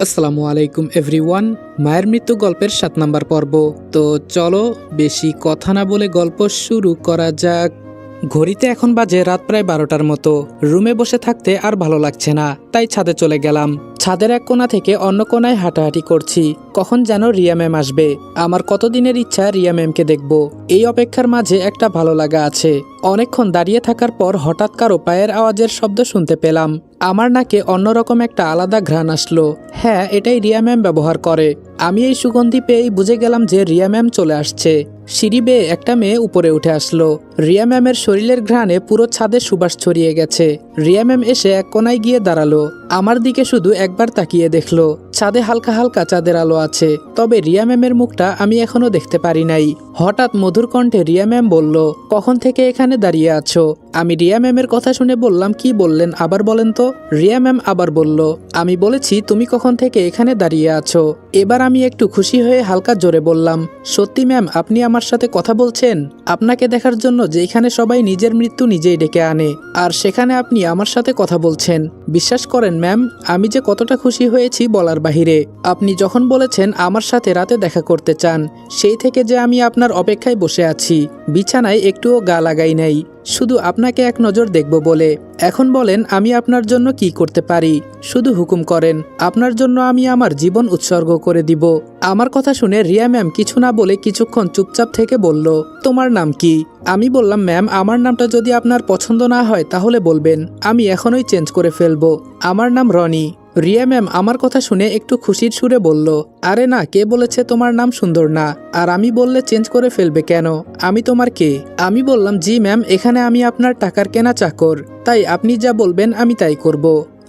আসসালামু আলাইকুম এভরিওয়ান। মায়ের মৃত্যু গল্পের ৭ নাম্বার পর্ব। তো চলো বেশি কথা না বলে গল্প শুরু করা যাক। ঘড়িতে এখন বাজে রাত প্রায় ১২টার মতো। রুমে বসে থাকতে আর ভালো লাগছে না, তাই ছাদে চলে গেলাম। ছাদের এক কোণা থেকে অন্য কোণায় হাঁটাহাঁটি করছি। কখন যেন রিয়া ম্যাম আসবে। আমার কতদিনের ইচ্ছা রিয়া ম্যামকে দেখব। এই অপেক্ষার মাঝে একটা ভালো লাগা আছে। অনেকক্ষণ দাঁড়িয়ে থাকার পর হঠাৎ কারো পায়ের আওয়াজের শব্দ শুনতে পেলাম। আমার নাকে অন্যরকম একটা আলাদা ঘ্রাণ আসলো। হ্যাঁ, এটাই রিয়া ম্যাম ব্যবহার করে। আমি এই সুগন্ধি পেয়েই বুঝে গেলাম যে রিয়া ম্যাম চলে আসছে। সিঁড়ি বেয়ে একটা মেয়ে উপরে উঠে আসলো। রিয়া ম্যামের শরীরের ঘ্রাণে পুরো ছাদে সুবাস ছড়িয়ে গেছে। রিয়া ম্যাম এসে এক কোনায় গিয়ে দাঁড়ালো। আমার দিকে শুধু একবার তাকিয়ে দেখলো। ছাদে হালকা হালকা চাঁদের আলো আছে, তবে রিয়া ম্যামের মুখটা আমি এখনো দেখতে পারি নাই। হঠাৎ মধুর কণ্ঠে রিয়া ম্যাম বলল, কখন থেকে এখানে দাঁড়িয়ে আছো? আমি রিয়া ম্যামের কথা শুনে বললাম, কি বললেন আবার বলেন তো। রিয়া ম্যাম আবার বলল, আমি বলেছি তুমি কখন থেকে এখানে দাঁড়িয়ে আছো। এবার আমি একটু খুশি হয়ে হালকা জোরে বললাম, সত্যি ম্যাম আপনি আমার সাথে কথা বলছেন? আপনাকে দেখার জন্য যেখানে সবাই নিজের মৃত্যু নিজেই ডেকে আনে, আর সেখানে আপনি আমার সাথে কথা বলছেন। বিশ্বাস করেন ম্যাম, আমি যে কতটা খুশি হয়েছি বলার বাহিরে। আপনি যখন বলেছেন আমার সাথে রাতে দেখা করতে চান, সেই থেকে যে আমি আপনার অপেক্ষায় বসে আছি। বিছানায় একটুও গা লাগাই নাই, শুধু আপনাকে এক নজর দেখব বলে। এখন বলেন আমি আপনার জন্য কি করতে পারি? শুধু হুকুম করেন, আপনার জন্য আমি আমার জীবন উৎসর্গ করে দিব। আমার কথা শুনে রিয়া ম্যাম কিছু না বলে কিছুক্ষণ চুপচাপ থেকে বলল, তোমার নাম কি? আমি বললাম, ম্যাম আমার নামটা যদি আপনার পছন্দ না হয় তাহলে বলবেন, আমি এখনই চেঞ্জ করে ফেলবো। আমার নাম রনি। রিয়া ম্যাম আমার কথা শুনে একটু খুশির সুরে বলল, আরে না, কে বলেছে তোমার নাম সুন্দর না? আর আমি বললে চেঞ্জ করে ফেলবে কেন? আমি তোমার কে? আমি বললাম, জি ম্যাম, এখানে আমি আপনার টাকার কেনা চাকর, তাই আপনি যা বলবেন আমি তাই করব।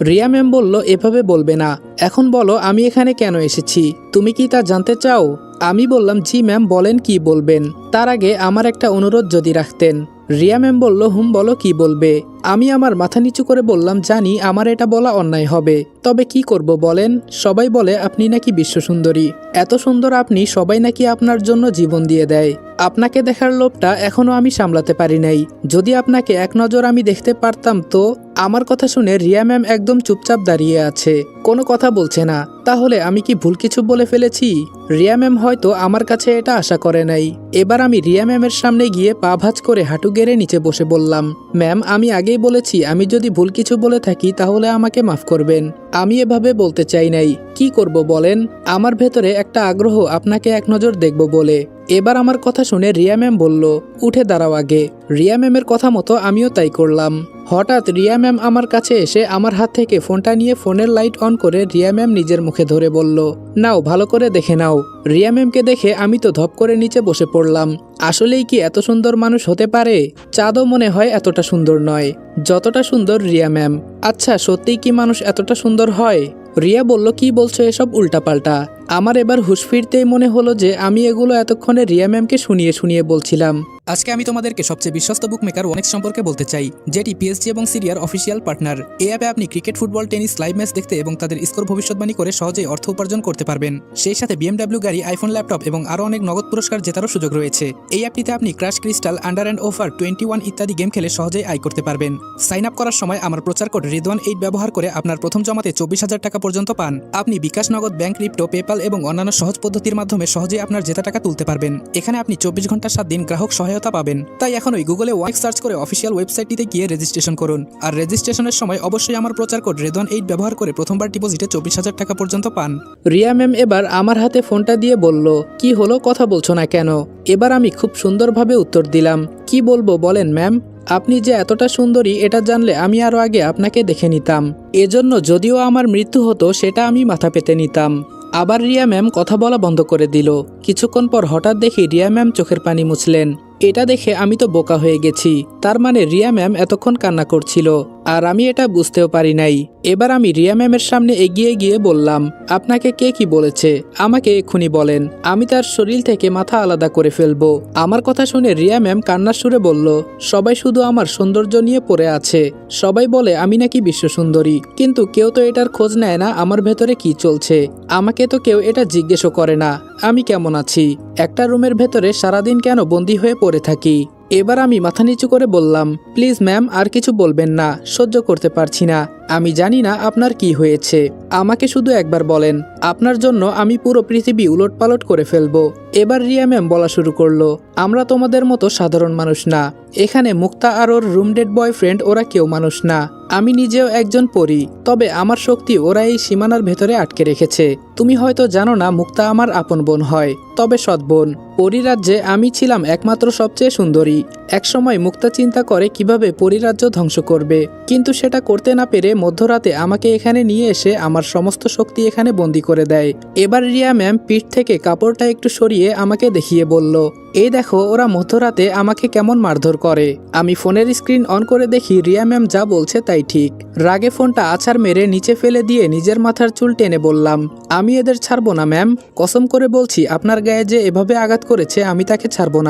রিয়া ম্যাম বলল, এভাবে বলবে না। এখন বলো আমি এখানে কেন এসেছি, তুমি কি তা জানতে চাও? আমি বললাম, জি ম্যাম, বলেন কি বলবেন। তার আগে আমার একটা অনুরোধ যদি রাখতেন। রিয়া ম্যাম বলল, হুম বলো, কি বলবে। আমি আমার মাথা নিচু করে বললাম, জানি আমার এটা বলা অন্যায় হবে, তবে কি করব বলেন। সবাই বলে আপনি নাকি বিশ্বসুন্দরী, এত সুন্দর আপনি, সবাই নাকি আপনার জন্য জীবন দিয়ে দেয়। আপনাকে দেখার লোভটা এখনো আমি সামলাতে পারি নাই। যদি আপনাকে এক নজর আমি দেখতে পারতাম তো। আমার কথা শুনে রিয়া ম্যাম একদম চুপচাপ দাঁড়িয়ে আছে, কোনো কথা বলছে না। তাহলে আমি কি ভুল কিছু বলে ফেলেছি? রিয়া ম্যাম হয়তো আমার কাছে এটা আশা করে নাই। এবার আমি রিয়া ম্যামের সামনে গিয়ে পা ভাঁজ করে হাঁটু গেড়ে নিচে বসে বললাম, ম্যাম আমি আগেই বলেছি, আমি যদি ভুল কিছু বলে থাকি তাহলে আমাকে মাফ করবেন। আমি এভাবে বলতে চাই নাই। কি করব বলেন, আমার ভেতরে একটা আগ্রহ আপনাকে এক নজর দেখব বলে। এবার আমার কথা শুনে রিয়া ম্যাম বলল, উঠে দাঁড়াও আগে। রিয়া ম্যামের কথা মতো আমিও তাই করলাম। হঠাৎ রিয়া ম্যাম আমার কাছে এসে আমার হাত থেকে ফোনটা নিয়ে ফোনের লাইট অন করে রিয়া ম্যাম নিজের মুখে ধরে বলল, নাও ভালো করে দেখে নাও। রিয়া ম্যামকে দেখে আমি তো ধপ করে নিচে বসে পড়লাম। আসলেই কি এত সুন্দর মানুষ হতে পারে? চাঁদও মনে হয় এতটা সুন্দর নয় যতটা সুন্দর রিয়া ম্যাম। আচ্ছা সত্যিই কি মানুষ এতটা সুন্দর হয়? রিয়া বলল, কি বলছো এসব উল্টাপাল্টা? আমার এবার হুঁশ ফিরতেই মনে হলো যে আমি এগুলো এতক্ষণে রিয়া ম্যামকে শুনিয়ে শুনিয়ে বলছিলাম। আজকে আমি তোমাদেরকে সবচেয়ে বিশ্বস্ত বুকমেকার ওনেক্স সম্পর্কে বলতে চাই, যেটি পিএসজি এবং সিরিয়ার অফিসিয়াল পার্টনার। এই অ্যাপে আপনি cricket, football, tennis live match দেখতে এবং তাদের স্কোর ভবিষ্যৎবাণী করে সহজেই অর্থ উপার্জন করতে পারবেন। সেই সাথে বিএমডব্লিউ গাড়ি, আইফোন, ল্যাপটপ এবং আরও অনেক নগদ পুরস্কার জেতারও সুযোগ রয়েছে। এই অ্যাপটিতে আপনি crash, crystal, under and over 21 ইত্যাদি গেম খেলে সহজেই আয় করতে পারবেন। সাইন আপ করার সময় আমার প্রচার কোড রিদওয়ান8 ব্যবহার করে আপনার প্রথম জমাতে 24,000 টাকা পর্যন্ত পান। আপনি বিকাশ, নগদ, ব্যাংক, ক্রিপ্টো, পেপাল এবং অন্যান্য সহজ পদ্ধতির মাধ্যমে সহজেই আপনার জেতা টাকা তুলতে পারবেন। এখানে আপনি 24 ঘন্টা 7 দিন গ্রাহক সহায়তা পাবেন। তাই এখনই গুগলে ওয়াইক সার্চ করে অফিসিয়াল ওয়েবসাইটটিতে গিয়ে রেজিস্ট্রেশন করুন। আর রেজিস্ট্রেশনের সময় অবশ্যই আমার প্রচার কোড রিদওয়ান8 ব্যবহার করে প্রথমবার ডিপোজিটে 24,000 টাকা পর্যন্ত পান। রিয়া ম্যাম এবার আমার হাতে ফোনটা দিয়ে বলল, কি হলো, কথা বলছো না কেন? এবার আমি খুব সুন্দরভাবে উত্তর দিলাম, কি বলবো বলেন ম্যাম। আপনি যে এতটা সুন্দরী এটা জানলে আমি আরো আগে আপনাকে দেখে নিতাম। এজন্য যদিও আমার মৃত্যু হতো সেটা আমি মাথা পেতে নিতাম। আবার রিয়া ম্যাম কথা বলা বন্ধ করে দিল। কিছুক্ষণ পর হঠাৎ দেখি রিয়া ম্যাম চোখের পানি মুছলেন। এটা দেখে আমি তো বোকা হয়ে গেছি। তার মানে রিয়া ম্যাম এতক্ষণ কান্না করছিল আর আমি এটা বুঝতেও পারি নাই। এবার আমি রিয়া ম্যামের সামনে এগিয়ে গিয়ে বললাম, আপনাকে কে কি বলেছে আমাকে এক্ষুনি বলেন, আমি তার শরীর থেকে মাথা আলাদা করে ফেলবো। আমার কথা শুনে রিয়া ম্যাম কান্নার সুরে বলল, সবাই শুধু আমার সৌন্দর্য নিয়ে পড়ে আছে। সবাই বলে আমি নাকি বিশ্বসুন্দরী, কিন্তু কেউ তো এটার খোঁজ নেয় না আমার ভেতরে কি চলছে। আমাকে তো কেউ এটা জিজ্ঞেসও করে না আমি কেমন আছি। একটা রুমের ভেতরে সারাদিন কেন বন্দী হয়ে পড়ে থাকি? এবার আমি মাথা নিচু করে বললাম, প্লিজ ম্যাম আর কিছু বলবেন না, সহ্য করতে পারছি না। আমি জানি না আপনার কি হয়েছে, আমাকে শুধু একবার বলেন, আপনার জন্য আমি পুরো পৃথিবী উলটপালট করে ফেলবো। এবার রিয়া ম্যাম বলা শুরু করলো, আমরা তোমাদের মতো সাধারণ মানুষ না, এখানে মুক্তা আর ওর রুমডেট বয়ফ্রেন্ড ওরা কেউ মানুষ না। আমি নিজেও একজন পরী, তবে আমার শক্তি ওরা এই সীমানার ভেতরে আটকে রেখেছে। তুমি হয়তো জানো না মুক্তা আমার আপন বোন হয়, তবে সৎ বোন। পরিরাজ্যে আমি ছিলাম একমাত্র সবচেয়ে সুন্দরী। একসময় মুক্তা চিন্তা করে কিভাবে পরিরাজ্য ধ্বংস করবে, কিন্তু সেটা করতে না পেরে মধ্যরাতে আমাকে এখানে নিয়ে এসে আমার সমস্ত শক্তি এখানে বন্দি করে দেয়। এবার রিয়া ম্যাম পিঠ থেকে কাপড়টা একটু সরিয়ে আমাকে দেখিয়ে বলল, এই দেখো ওরা মধ্যরাতে আমাকে কেমন মারধর করে। আমি ফোনের স্ক্রিন অন করে দেখি রিয়া ম্যাম যা বলছে তাই ঠিক। রাগে ফোনটা আছাড় মেরে নিচে ফেলে দিয়ে নিজের মাথার চুল টেনে বললাম, আমি এদের ছাড়বো না ম্যাম, কসম করে বলছি আপনার গায়ে যে এভাবে আঘাত করেছে আমি তাকে ছাড়বো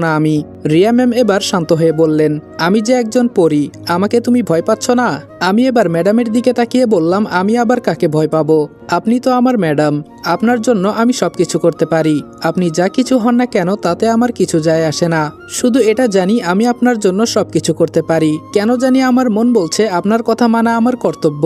না আমি। রিয়া ম্যাম এবার শান্ত হয়ে বললেন, আমি যে একজন পরী, আমাকে তুমি ভয় পাচ্ছ না? আমি এবার ম্যাডামের দিকে তাকিয়ে বললাম, আমি আবার কাকে ভয় পাবো? আপনি তো আমার ম্যাডাম, আপনার জন্য আমি সবকিছু করতে পারি। আপনি যা কিছু হন না কেন তাতে আমার কিছু যায় আসে না। শুধু এটা জানি আমি আপনার জন্য সবকিছু করতে পারি। কেন জানি আমার মন বলছে আপনার কথা মানা আমার কর্তব্য।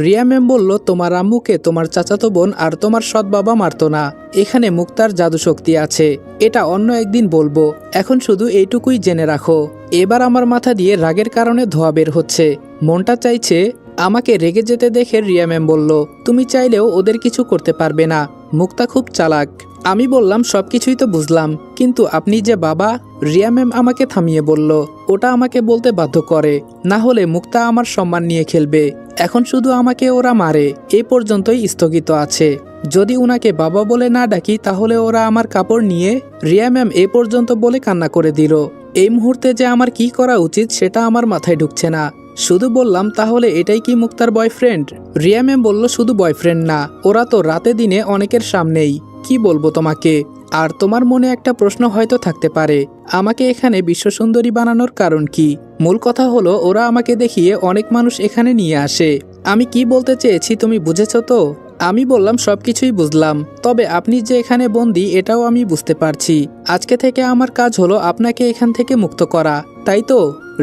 রিয়া ম্যাম বলল, তোমার আম্মুকে তোমার চাচাতো বোন আর তোমার সৎ বাবা মারতো না। এখানে মুক্তার জাদু শক্তি আছে, এটা অন্য একদিন বলবো, এখন শুধু এইটুকুই জেনে রাখো। এবার আমার মাথা দিয়ে রাগের কারণে ধোয়া বের হচ্ছে, মনটা চাইছে আমাকে রেগে যেতে দেখে রিয়া ম্যাম বলল, তুমি চাইলেও ওদের কিছু করতে পারবে না, মুক্তা খুব চালাক। আমি বললাম, সবকিছুই তো বুঝলাম, কিন্তু আপনি যে বাবা। রিয়া ম্যাম আমাকে থামিয়ে বলল, ওটা আমাকে বলতে বাধ্য করে, না হলে মুক্তা আমার সম্মান নিয়ে খেলবে। এখন শুধু আমাকে ওরা মারে, এই পর্যন্তই স্থগিত আছে। যদি উনাকে বাবা বলে না ডাকি তাহলে ওরা আমার কাপড় নিয়ে। রিয়া ম্যাম এ পর্যন্ত বলে কান্না করে দিল। এই মুহূর্তে যে আমার কি করা উচিত সেটা আমার মাথায় ঢুকছে না। শুধু বললাম, তাহলে এটাই কি মুক্তার বয়ফ্রেন্ড? রিয়া ম্যাম বলল, শুধু বয়ফ্রেন্ড না, ওরা তো রাতে দিনে অনেকের সামনেই। কি বলবো তোমাকে? আর তোমার মনে একটা প্রশ্ন হয়তো থাকতে পারে, আমাকে এখানে বিশ্বসুন্দরী বানানোর কারণ কি? মূল কথা হলো ওরা আমাকে দেখিয়ে অনেক মানুষ এখানে নিয়ে আসে। আমি কি বলতে চেয়েছি তুমি বুঝেছো তো? আমি বললাম, সবকিছুই বুঝলাম, তবে আপনি যে এখানে বন্দী এটাও আমি বুঝতে পারছি। আজকে থেকে আমার কাজ হলো আপনাকে এখান থেকে মুক্ত করা, তাই তো?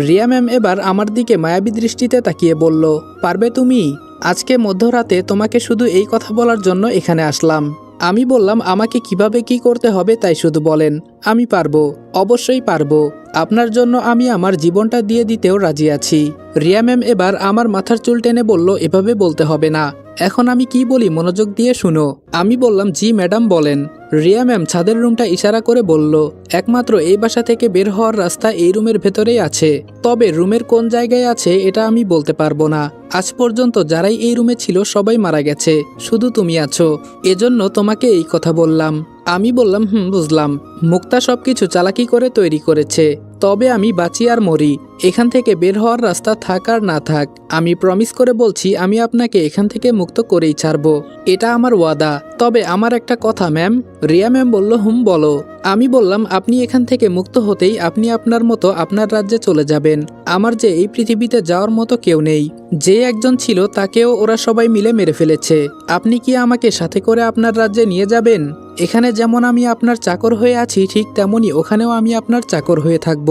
রিয়া ম্যাম এবার আমার দিকে মায়াবী দৃষ্টিতে তাকিয়ে বলল, পারবে তুমি? আজকে মধ্যরাতে তোমাকে শুধু এই কথা বলার জন্য এখানে আসলাম। আমি বললাম, আমাকে কিভাবে কি করতে হবে তাই শুধু বলেন, আমি পারবো, অবশ্যই পারবো। আপনার জন্য আমি আমার জীবনটা দিয়ে দিতেও রাজি আছি। রিয়া ম্যাম এবার আমার মাথার চুল টেনে বলল, এভাবে বলতে হবে না, এখন আমি কি বলি মনোযোগ দিয়ে শুনো। আমি বললাম, জি ম্যাডাম বলেন। রিয়া ম্যাম ছাদের রুমটা ইশারা করে বলল, একমাত্র এই বাসা থেকে বের হওয়ার রাস্তা এই রুমের ভেতরেই আছে, তবে রুমের কোন জায়গায় আছে এটা আমি বলতে পারবো না। আজ পর্যন্ত যারাই এই রুমে ছিল সবাই মারা গেছে, শুধু তুমি আছো, এজন্য তোমাকে এই কথা বললাম। আমি বললাম, বুঝলাম, মুক্তা সবকিছু চালাকি করে তৈরি করেছে, তবে আমি বাঁচি আর মরি, এখান থেকে বের হওয়ার রাস্তা থাক আর না থাক, আমি প্রমিস করে বলছি আমি আপনাকে এখান থেকে মুক্ত করেই ছাড়বো, এটা আমার ওয়াদা। তবে আমার একটা কথা ম্যাম। রিয়া ম্যাম বলল, বলো। আমি বললাম, আপনি এখান থেকে মুক্ত হতেই আপনি আপনার মতো আপনার রাজ্যে চলে যাবেন। আমার যে এই পৃথিবীতে যাওয়ার মতো কেউ নেই। যে একজন ছিল তাকেও ওরা সবাই মিলে মেরে ফেলেছে। আপনি কি আমাকে সাথে করে আপনার রাজ্যে নিয়ে যাবেন? এখানে যেমন আমি আপনার চাকর হয়ে আছি ঠিক তেমনি ওখানেও আমি আপনার চাকর হয়ে থাকব,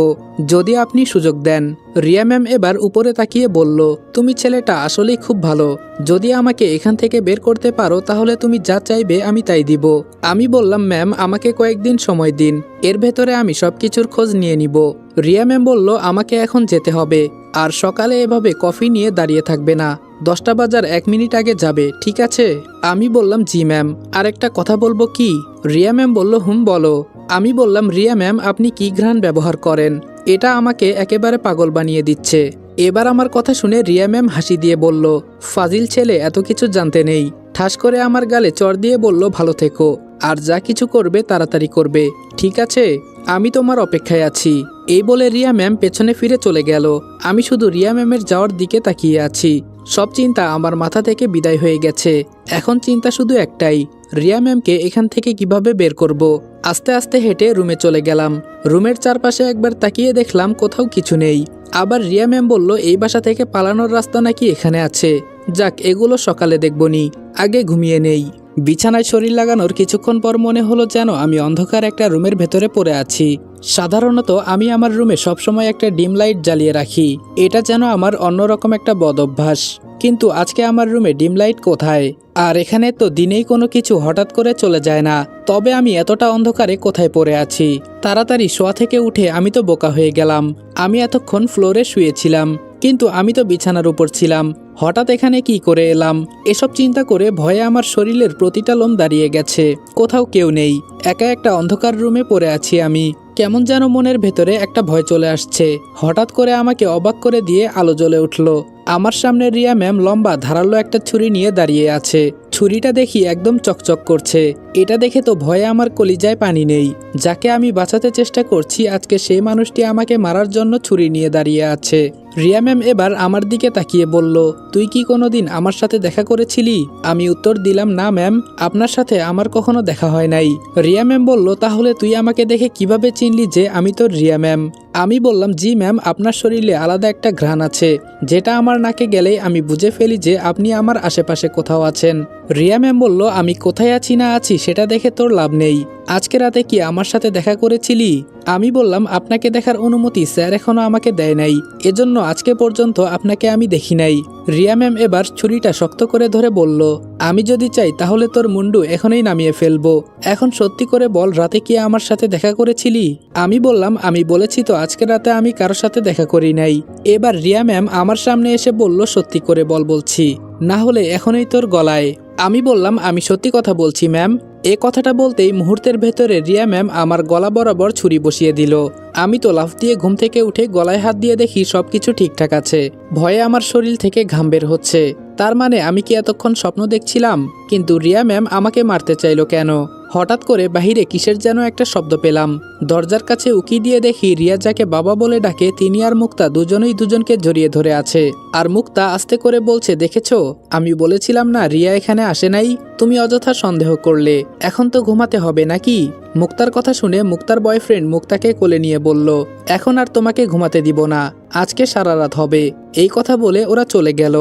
যদি আপনি সুযোগ দেন। রিয়া ম্যাম এবার উপরে তাকিয়ে বলল, তুমি ছেলেটা আসলেই খুব ভালো, যদি আমাকে এখান থেকে বের করতে পারো তাহলে তুমি যা চাইবে আমি তাই দিব। আমি বললাম, ম্যাম আমাকে কয়েকদিন সময় দিন, এর ভেতরে আমি সবকিছুর খোঁজ নিয়ে নিব। রিয়া ম্যাম বলল, আমাকে এখন যেতে হবে, আর সকালে এভাবে কফি নিয়ে দাঁড়িয়ে থাকবে না, 10টা বাজার 1 মিনিট আগে যাবে, ঠিক আছে? আমি বললাম, জি ম্যাম। আর একটা কথা বলবো কি? রিয়া ম্যাম বলল, বলো। আমি বললাম, রিয়া ম্যাম আপনি কি ঘ্রাণ ব্যবহার করেন, এটা আমাকে একেবারে পাগল বানিয়ে দিচ্ছে। এবার আমার কথা শুনে রিয়া ম্যাম হাসি দিয়ে বলল, ফাজিল ছেলে, এত কিছু জানতে নেই। ঠাস করে আমার গালে চড় দিয়ে বলল, ভালো থেকো, আর যা কিছু করবে তাড়াতাড়ি করবে, ঠিক আছে? আমি তোমার অপেক্ষায় আছি। এই বলে রিয়া ম্যাম পেছনে ফিরে চলে গেল। আমি শুধু রিয়া ম্যামের যাওয়ার দিকে তাকিয়ে আছি। সব চিন্তা আমার মাথা থেকে বিদায় হয়ে গেছে। এখন চিন্তা শুধু একটাই, রিয়া ম্যামকে এখান থেকে কিভাবে বের করব। আস্তে আস্তে হেঁটে রুমে চলে গেলাম। রুমের চারপাশে একবার তাকিয়ে দেখলাম কোথাও কিছু নেই। আবার রিয়া ম্যাম বলল, এই বাসা থেকে পালানোর রাস্তা নাকি এখানে আছে। যাক, এগুলো সকালে দেখবনি, আগে ঘুমিয়ে নেই। বিছানায় শরীর লাগানোর কিছুক্ষণ পর মনে হলো যেন আমি অন্ধকার একটা রুমের ভেতরে পড়ে আছি। সাধারণত আমি আমার রুমে সবসময় একটা ডিম লাইট জ্বালিয়ে রাখি, এটা যেন আমার অন্যরকম একটা বদ অভ্যাস। কিন্তু আজকে আমার রুমে ডিম লাইট কোথায়? আর এখানে তো দিনেই কোনো কিছু হঠাৎ করে চলে যায় না। তবে আমি এতটা অন্ধকারে কোথায় পড়ে আছি? তাড়াতাড়ি শোয়া থেকে উঠে আমি তো বোকা হয়ে গেলাম। আমি এতক্ষণ ফ্লোরে শুয়েছিলাম, কিন্তু আমি তো বিছানার উপর ছিলাম। হঠাৎ এখানে কি করে এলাম? এসব চিন্তা করে ভয়ে আমার শরীরের প্রতিটা লোম দাঁড়িয়ে গেছে। কোথাও কেউ নেই, একা একটা অন্ধকার রুমে পড়ে আছি আমি। কেমন যেন মনের ভেতরে একটা ভয় চলে আসছে। হঠাৎ করে আমাকে অবাক করে দিয়ে আলো জ্বলে উঠল। আমার সামনে রিয়া ম্যাম লম্বা ধারালো একটা ছুরি নিয়ে দাঁড়িয়ে আছে। ছুরিটা দেখি একদম চকচক করছে। এটা দেখে তো ভয়ে আমার কলিজায় পানি নেই। যাকে আমি বাঁচাতে চেষ্টা করছি, আজকে সেই মানুষটি আমাকে মারার জন্য ছুরি নিয়ে দাঁড়িয়ে আছে। রিয়া ম্যাম এবার আমার দিকে তাকিয়ে বলল, তুই কি কোনোদিন আমার সাথে দেখা করেছিলি? আমি উত্তর দিলাম, না ম্যাম, আপনার সাথে আমার কখনো দেখা হয় নাই। রিয়া ম্যাম বলল, তাহলে তুই আমাকে দেখে কিভাবে চিনলি যে আমি তোর রিয়া ম্যাম? আমি বললাম, জি ম্যাম, আপনার শরীরে আলাদা একটা ঘ্রাণ আছে, যেটা আমার নাকে গেলেই আমি বুঝে ফেলি যে আপনি আমার আশেপাশে কোথাও আছেন। রিয়া ম্যাম বলল, আমি কোথায় আছি না আছি সেটা দেখে তোর লাভ নেই। আজকে রাতে কি আমার সাথে দেখা করেছিলি? আমি বললাম, আপনাকে দেখার অনুমতি স্যার এখনো আমাকে দেয় নাই, এজন্য আজকে পর্যন্ত আপনাকে আমি দেখি নাই। রিয়া ম্যাম এবার ছুরিটা শক্ত করে ধরে বলল, আমি যদি চাই তাহলে তোর মুন্ডু এখনই নামিয়ে ফেলবো। এখন সত্যি করে বল, রাতে কি আমার সাথে দেখা করেছিলি? আমি বললাম, আমি বলেছি তো আজকে রাতে আমি কারোর সাথে দেখা করি নাই। এবার রিয়া ম্যাম আমার সামনে এসে বলল, সত্যি করে বল বলছি, না হলে এখনই তোর গলায়। আমি বললাম, আমি সত্যি কথা বলছি ম্যাম। এ কথাটা বলতেই মুহূর্তের ভেতরে রিয়া ম্যাম আমার গলা বরাবর ছুরি বসিয়ে দিল। আমি তো লাফ দিয়ে ঘুম থেকে উঠে গলায় হাত দিয়ে দেখি সবকিছু ঠিকঠাক আছে। ভয়ে আমার শরীর থেকে ঘাম বের হচ্ছে। তার মানে আমি কি এতক্ষণ স্বপ্ন দেখছিলাম? কিন্তু রিয়া ম্যাম আমাকে মারতে চাইলো কেন? হঠাৎ করে বাহিরে কিসের যেন একটা শব্দ পেলাম। দরজার কাছে উকি দিয়ে দেখি রিয়া যাকে বাবা বলে ডাকে তিনি আর মুক্তা দুজনেই দুজনকে জড়িয়ে ধরে আছে। আর মুক্তা আস্তে করে বলছে, দেখেছো, আমি বলেছিলাম না রিয়া এখানে আসে নাই? তুমি অযথা সন্দেহ করলে। এখন তো ঘুমাতে হবে নাকি? মুক্তার কথা শুনে মুক্তার বয়ফ্রেন্ড মুক্তাকে কোলে নিয়ে বলল, এখন আর তোমাকে ঘুমাতে দিব না, আজকে সারা রাত হবে। এই কথা বলে ওরা চলে গেল।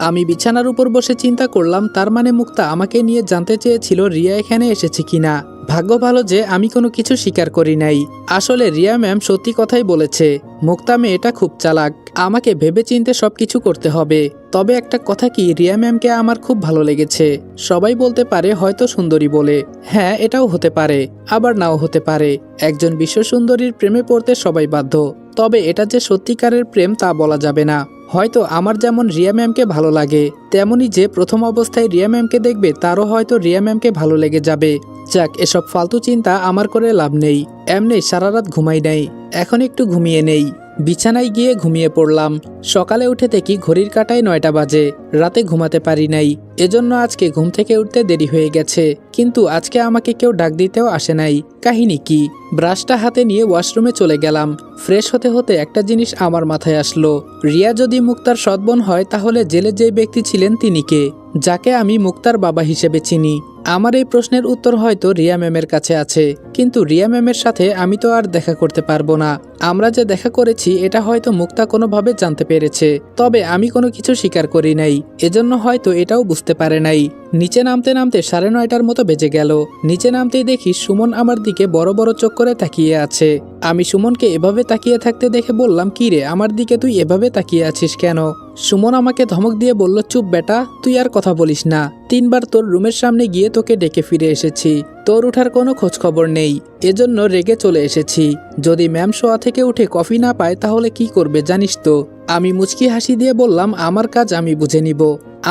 আমি বিছানার উপর বসে চিন্তা করলাম, তার মানে মুক্তা আমাকে নিয়ে জানতে চেয়েছিল রিয়া এখানে এসেছে কিনা। ভাগ্য ভালো যে আমি কোনো কিছু স্বীকার করি নাই। আসলে রিয়া ম্যাম সত্যি কথাই বলেছে, মুক্তা মেয়েটা খুব চালাক। আমাকে ভেবে চিন্তে সবকিছু করতে হবে। তবে একটা কথা কি, রিয়া ম্যামকে আমার খুব ভালো লেগেছে। সবাই বলতে পারে হয়তো সুন্দরী বলে, হ্যাঁ এটাও হতে পারে, আবার নাও হতে পারে। একজন বিশ্ব সুন্দরীর প্রেমে পড়তে সবাই বাধ্য, তবে এটা যে সত্যিকারের প্রেম তা বলা যাবে না। হয়তো আমার যেমন রিয়া ম্যামকে ভালো লাগে, তেমনি যে প্রথম অবস্থায় রিয়া ম্যামকে দেখবে তারও হয়তো রিয়া ম্যামকে ভালো লেগে যাবে। যাক, এসব ফালতু চিন্তা আমার করে লাভ নেই। এমনি সারা রাত ঘুমাই নাই, এখন একটু ঘুমিয়ে নেই। বিছানায় গিয়ে ঘুমিয়ে পড়লাম। সকালে উঠে দেখি ঘড়ির কাঁটায় 9টা বাজে। রাতে ঘুমাতে পারি নাই, এজন্য আজকে ঘুম থেকে উঠতে দেরি হয়ে গেছে। কিন্তু আজকে আমাকে কেউ ডাক দিতেও আসে নাই। কাহিনী কি? ব্রাশটা হাতে নিয়ে ওয়াশরুমে চলে গেলাম। ফ্রেশ হতে হতে একটা জিনিস আমার মাথায় আসলো, রিয়া যদি মুক্তার সৎবোন হয় তাহলে জেলে যে ব্যক্তি ছিলেন তিনি কে, যাকে আমি মুক্তার বাবা হিসেবে চিনি? আমার এই প্রশ্নের উত্তর হয়তো রিয়া ম্যামের কাছে আছে, কিন্তু রিয়া ম্যামের সাথে আমি তো আর দেখা করতে পারবো না। আমরা যে দেখা করেছি এটা হয়তো মুক্তা কোনোভাবে জানতে পেরেছে, তবে আমি কোনো কিছু স্বীকার করি নাই, এজন্য হয়তো এটাও বুঝতে পারে নাই। নিচে নামতে নামতে 9:30টার মতো বেজে গেল। নিচে নামতেই দেখি সুমন আমার দিকে বড় বড় চোখ করে তাকিয়ে আছে। আমি সুমনকে এভাবে তাকিয়ে থাকতে দেখে বললাম, কি রে, আমার দিকে তুই এভাবে তাকিয়ে আছিস কেন? সুমন আমাকে ধমক দিয়ে বলল, চুপ বেটা, তুই আর কথা বলিস না। 3বার তোর রুমের সামনে গিয়ে তোকে ডেকে ফিরে এসেছি, তোর উঠার কোনো খোঁজ খবর নেই, এজন্য রেগে চলে এসেছি। যদি ম্যাম শোয়া থেকে উঠে কফি না পায় তাহলে কি করবে জানিস তো? আমি মুচকি হাসি দিয়ে বললাম, আমার কাজ আমি বুঝে নিব,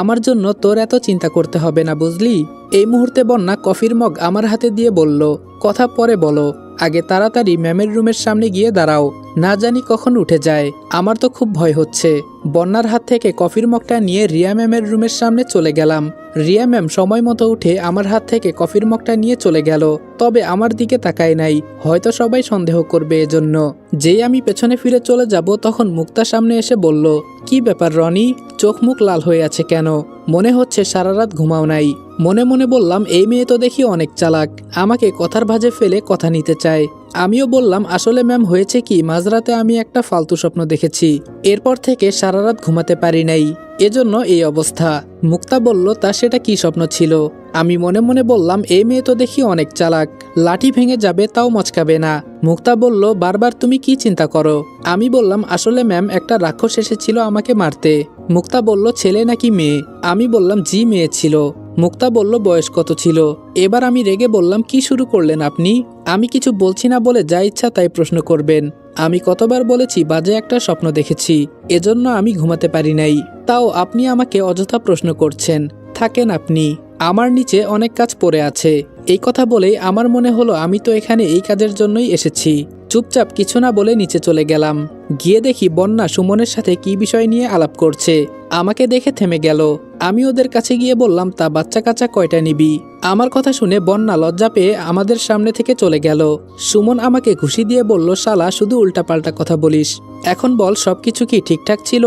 আমার জন্য তোর এত চিন্তা করতে হবে না, বুঝলি? এই মুহূর্তে বন্যা কফির মগ আমার হাতে দিয়ে বলল, কথা পরে বলো, আগে তাড়াতাড়ি ম্যামের রুমের সামনে গিয়ে দাঁড়াও, না জানি কখন উঠে যায়। আমার তো খুব ভয় হচ্ছে। বন্যার হাত থেকে কফির মগটা নিয়ে রিয়া ম্যামের রুমের সামনে চলে গেলাম। রিয়া ম্যাম সময় মতো উঠে আমার হাত থেকে কফির মগটা নিয়ে চলে গেল, তবে আমার দিকে তাকায় নাই, হয়তো সবাই সন্দেহ করবে এজন্য। যেই আমি পেছনে ফিরে চলে যাব তখন মুক্তা সামনে এসে বলল, কি ব্যাপার রনি, চোখ মুখ লাল হয়ে আছে কেন? মনে হচ্ছে সারা রাত ঘুমাও নাই। মনে মনে বললাম, এই মেয়ে তো দেখি অনেক চালাক, আমাকে কথার ভাঁজে ফেলে কথা নিতে চায়। আমিও বললাম আসলে ম্যাম হয়েছে কি মাঝরাতে আমি একটা ফালতু স্বপ্ন দেখেছি, এরপর থেকে সারা রাত ঘুমাতে পারি নাই, এজন্য এই অবস্থা। মুক্তা বলল তা সেটা কি স্বপ্ন ছিল? আমি মনে মনে বললাম এই মেয়ে তো দেখি অনেক চালাক, লাঠি ভেঙে যাবে তাও মচকাবে না। মুক্তা বলল বারবার তুমি কি চিন্তা করো? আমি বললাম আসলে ম্যাম একটা রাক্ষস এসেছিল আমাকে মারতে। মুক্তা বলল ছেলে নাকি মেয়ে? আমি বললাম জি মেয়ে ছিল। মুক্তা বলল বয়স কত ছিল? এবার আমি রেগে বললাম কি শুরু করলেন আপনি? আমি কিছু বলছি না বলে যা ইচ্ছা তাই প্রশ্ন করবেন। আমি কতবার বলেছি বাজে একটা স্বপ্ন দেখেছি, এজন্য আমি ঘুমাতে পারি নাই, তাও আপনি আমাকে অযথা প্রশ্ন করছেন। থাকেন আপনি, আমার নিচে অনেক কাজ পড়ে আছে। এই কথা বলেই আমার মনে হলো আমি তো এখানে এই কাজের জন্যই এসেছি। চুপচাপ কিছু না বলে নিচে চলে গেলাম। গিয়ে দেখি বন্যা সুমনের সাথে কি বিষয় নিয়ে আলাপ করছে। আমাকে দেখে থেমে গেল। আমি ওদের কাছে গিয়ে বললাম তা বাচ্চা কাচ্চা কয়টা নিবি? আমার কথা শুনে বন্যা লজ্জা পেয়ে আমাদের সামনে থেকে চলে গেল। সুমন আমাকে ঘুষি দিয়ে বলল শালা শুধু উল্টাপাল্টা কথা বলিস, এখন বল সবকিছু কি ঠিকঠাক ছিল?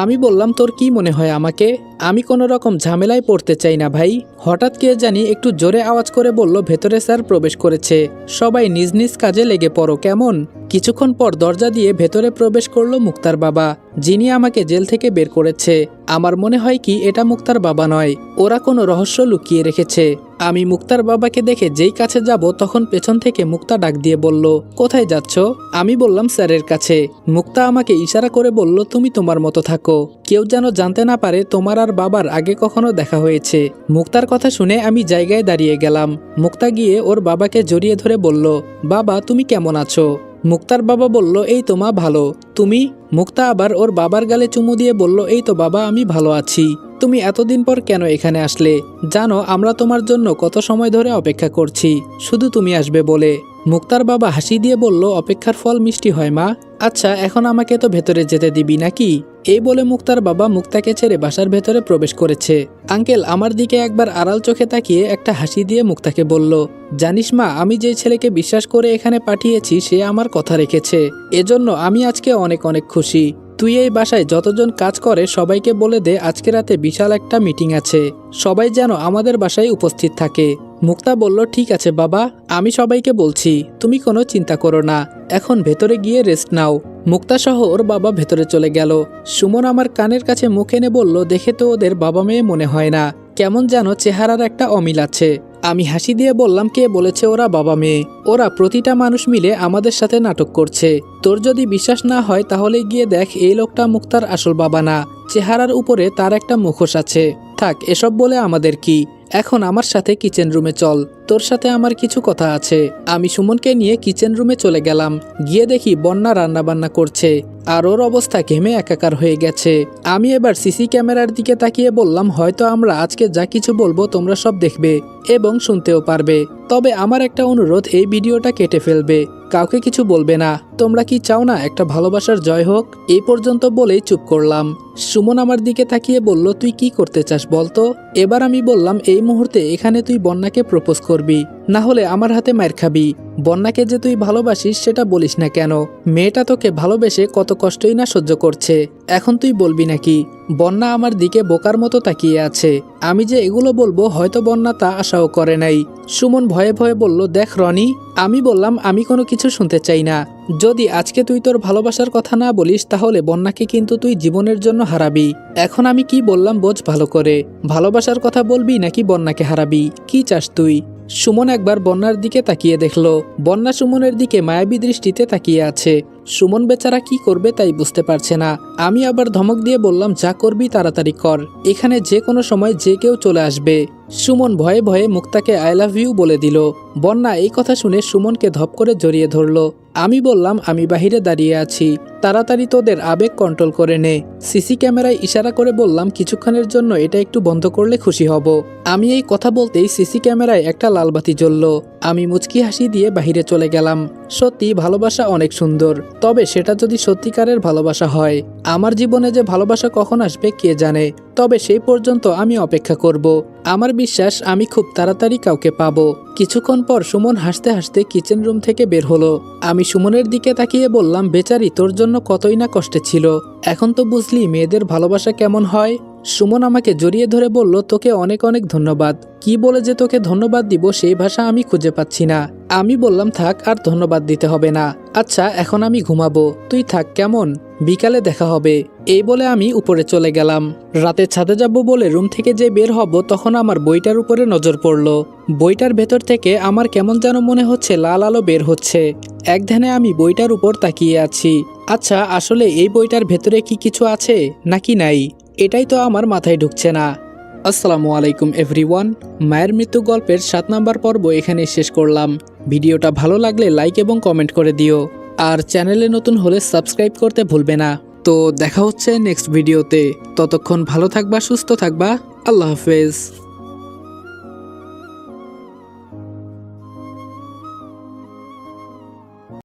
আমি বললাম তোর কি মনে হয় আমাকে? আমি কোনো রকম ঝামেলায় পড়তে চাই না ভাই। হঠাৎ কে জানি একটু জোরে আওয়াজ করে বলল ভেতরে স্যার প্রবেশ করেছে, সবাই নিজ নিজ কাজে লেগে পড়ো কেমন? কিছুক্ষণ পর দরজা দিয়ে ভেতরে প্রবেশ করলো মুক্তার বাবা, যিনি আমাকে জেল থেকে বের করেছে। আমার মনে হয় কি এটা মুক্তার বাবা নয়, ওরা কোনো রহস্য লুকিয়ে রেখেছে। আমি মুক্তার বাবাকে দেখে যেই কাছে যাব তখন পেছন থেকে মুক্তা ডাক দিয়ে বলল কোথায় যাচ্ছ? আমি বললাম স্যারের কাছে। মুক্তা আমাকে ইশারা করে বলল তুমি তোমার মতো থাকো, কেউ যেন জানতে না পারে তোমার আর বাবার আগে কখনো দেখা হয়েছে। মুক্তার কথা শুনে আমি জায়গায় দাঁড়িয়ে গেলাম। মুক্তা গিয়ে ওর বাবাকে জড়িয়ে ধরে বলল বাবা তুমি কেমন আছো? মুক্তার বাবা বলল এই তো মা ভালো, তুমি? মুক্তা আবার ওর বাবার গালে চুমু দিয়ে বলল এই তো বাবা আমি ভালো আছি। তুমি এতদিন পর কেন এখানে আসলে? জানো আমরা তোমার জন্য কত সময় ধরে অপেক্ষা করছি, শুধু তুমি আসবে বলে। মুক্তার বাবা হাসি দিয়ে বলল অপেক্ষার ফল মিষ্টি হয় মা। আচ্ছা এখন আমাকে তো ভেতরে যেতে দিবি নাকি? এই বলে মুক্তার বাবা মুক্তাকে ছেড়ে বাসার ভেতরে প্রবেশ করেছে। আঙ্কেল আমার দিকে একবার আড়াল চোখে তাকিয়ে একটা হাসি দিয়ে মুক্তাকে বলল জানিস মা আমি যে ছেলেকে বিশ্বাস করে এখানে পাঠিয়েছি সে আমার কথা রেখেছে, এজন্য আমি আজকে অনেক অনেক খুশি। তুই এই বাসায় যতজন কাজ করে সবাইকে বলে দে আজকে রাতে বিশাল একটা মিটিং আছে, সবাই যেন আমাদের বাসায় উপস্থিত থাকে। মুক্তা বলল ঠিক আছে বাবা, আমি সবাইকে বলছি, তুমি কোনো চিন্তা করো না, এখন ভেতরে গিয়ে রেস্ট নাও। মুক্তা সহ ওর বাবা ভেতরে চলে গেল। সুমন আমার কানের কাছে মুখ এনে বলল দেখে তো ওদের বাবা মেয়ে মনে হয় না, কেমন যেন চেহারার একটা অমিল আছে। আমি হাসি দিয়ে বললাম কে বলেছে ওরা বাবা মেয়ে? ওরা প্রতিটা মানুষ মিলে আমাদের সাথে নাটক করছে। তোর যদি বিশ্বাস না হয় তাহলে গিয়ে দেখ এই লোকটা মুক্তার আসল বাবা না, চেহারার উপরে তার একটা মুখোশ আছে। থাক এসব বলে আমাদের কি, এখন আমার সাথে কিচেন রুমে চল, তোর সাথে আমার কিছু কথা আছে। আমি সুমনকে নিয়ে কিচেন রুমে চলে গেলাম। গিয়ে দেখি বন্যা রান্না বান্না করছে আর ওর অবস্থা ঘেমে একাকার হয়ে গেছে। আমি এবার সিসি ক্যামেরার দিকে তাকিয়ে বললাম হয়তো আমরা আজকে যা কিছু বলবো তোমরা সব দেখবে এবং শুনতেও পারবে, তবে আমার একটা অনুরোধ এই ভিডিওটা কেটে ফেলবে, কাউকে কিছু বলবে না। তোমরা কি চাও না একটা ভালোবাসার জয় হোক? এই পর্যন্ত বলেই চুপ করলাম। সুমন আমার দিকে তাকিয়ে বলল তুই কি করতে চাস বলতো? এবার আমি বললাম এই মুহূর্তে এখানে তুই বন্যাকে প্রপোজ করবি, না হলে আমার হাতে মার খাবি। বন্যাকে যে তুই ভালোবাসিস সেটা বলিস না কেন? মেয়েটা তোকে ভালোবেসে কত কষ্টই না সহ্য করছে, এখন তুই বলবি নাকি? বন্যা আমার দিকে বোকার মতো তাকিয়ে আছে। আমি যে এগুলো বলবো হয়তো বন্যা তা আশাও করে নাই। সুমন ভয়ে ভয়ে বলল দেখ রনি, আমি বললাম আমি কোনো কিছু শুনতে চাই না, যদি আজকে তুই তোর ভালোবাসার কথা না বলিস তাহলে বন্যাকে কিন্তু তুই জীবনের জন্য হারাবি। এখন আমি কি বললাম বোঝ ভালো করে, ভালোবাসার কথা বলবি নাকি বন্যাকে হারাবি, কি চাস তুই? সুমন একবার বন্যার দিকে তাকিয়ে দেখলো, বন্যা সুমনের দিকে মায়াবী দৃষ্টিতে তাকিয়ে আছে। সুমন বেচারা কি করবে তাই বুঝতে পারছে না। আমি আবার ধমক দিয়ে বললাম যা করবি তাড়াতাড়ি কর, এখানে যে কোনো সময় যে কেউ চলে আসবে। সুমন ভয়ে ভয়ে মুক্তাকে আই লাভ ইউ বলে দিল। বন্যা এই কথা শুনে সুমনকে ধপ করে জড়িয়ে ধরলো। আমি বললাম আমি বাহিরে দাঁড়িয়ে আছি, তাড়াতাড়ি তোদের আবেগ কন্ট্রোল করে নে। সিসি ক্যামেরায় ইশারা করে বললাম কিছুক্ষণের জন্য এটা একটু বন্ধ করলে খুশি হব। আমি এই কথা বলতেই সিসি ক্যামেরায় একটা লাল বাতি জ্বলল। আমি মুচকি হাসি দিয়ে বাহিরে চলে গেলাম। সত্যি ভালোবাসা অনেক সুন্দর, তবে সেটা যদি সত্যিকারের ভালোবাসা হয়। আমার জীবনে যে ভালোবাসা কখন আসবে কে জানে, তবে সেই পর্যন্ত আমি অপেক্ষা করব। আমার বিশ্বাস আমি খুব তাড়াতাড়ি কাউকে পাবো। কিছুক্ষণ পর সুমন হাসতে হাসতে কিচেন রুম থেকে বের হলো। আমি সুমনের দিকে তাকিয়ে বললাম বেচারি তোর জন্য কতই না কষ্টে ছিল, এখন তো বুঝলি মেয়েদের ভালোবাসা কেমন হয়। সুমন আমাকে জড়িয়ে ধরে বলল, তোকে অনেক অনেক ধন্যবাদ। কি বলে যে তোকে ধন্যবাদ দিব সেই ভাষা আমি খুঁজে পাচ্ছি না। আমি বললাম, থাক, আর ধন্যবাদ দিতে হবে না। আচ্ছা, এখন আমি ঘুমাবো, তুই থাক কেমন, বিকালে দেখা হবে। এই বলে আমি উপরে চলে গেলাম। রাতে ছাদে যাব বলে রুম থেকে যে বের হব তখন আমার বইটার উপরে নজর পড়ল। বইটার ভেতর থেকে আমার কেমন যেন মনে হচ্ছে লাল আলো বের হচ্ছে। এক ধ্যানে আমি বইটার উপর তাকিয়ে আছি। আচ্ছা, আসলে এই বইটার ভেতরে কি কিছু আছে নাকি নাই, এটাই তো আমার মাথায় ঢুকছে না। আসসালামু আলাইকুম এভরিওয়ান। মায়ের মৃত্যু গল্পের 7 নম্বর পর্ব এখানে শেষ করলাম। ভিডিওটা ভালো লাগলে লাইক এবং কমেন্ট করে দিও। আর চ্যানেলে নতুন হলে সাবস্ক্রাইব করতে ভুলবে না। তো দেখা হচ্ছে নেক্সট ভিডিওতে। ততক্ষণ ভালো থাকবা, সুস্থ থাকবা। আল্লাহ হাফেজ।